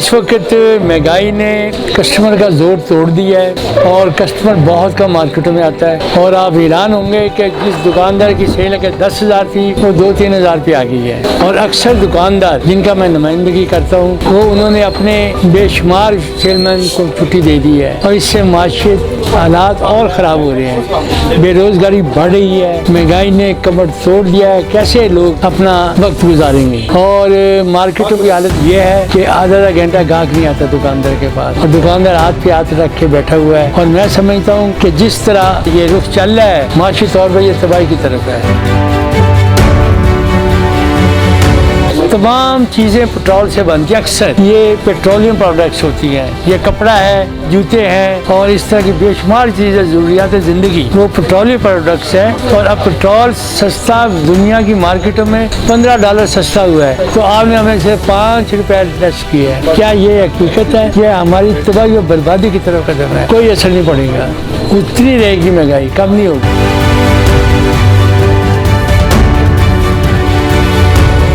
इस वक्त महंगाई ने कस्टमर का जोर तोड़ दिया है और कस्टमर बहुत कम मार्केटों में आता है और आप हैरान होंगे कि जिस दुकानदार की सेल अगर 10,000 थी वो 2-3 हज़ार पे आ गई है। और अक्सर दुकानदार जिनका मैं नुमाइंदगी करता हूँ वो उन्होंने अपने बेशुमार सेलमैन को छुट्टी दे दी है और इससे माशी हालात और ख़राब हो रहे हैं। बेरोज़गारी बढ़ रही है, महंगाई ने कमर तोड़ दिया है, कैसे लोग अपना वक्त गुजारेंगे। और मार्केटों की हालत ये है कि आधा घंटा गाहक नहीं आता दुकानदार के पास और दुकानदार हाथ पे हाथ रख के बैठा हुआ है। और मैं समझता हूँ कि जिस तरह ये रुख चल रहा है माशी तौर पर ये तबाही की तरफ है। तमाम चीज़ें पेट्रोल से बनती हैं, अक्सर ये पेट्रोलियम प्रोडक्ट्स होती हैं, ये कपड़ा है, जूते हैं और इस तरह की बेशुमार चीज़ें ज़रूरियात ज़िंदगी वो पेट्रोलियम प्रोडक्ट्स हैं। और अब पेट्रोल सस्ता दुनिया की मार्केटों में $15 सस्ता हुआ है तो आपने हमें से ₹5 लेस किया है। क्या ये हकीकत है? यह हमारी तबाही और बर्बादी की तरफ कदम है। कोई असर नहीं पड़ेगा, उतनी रहेगी महंगाई, कम नहीं होगी।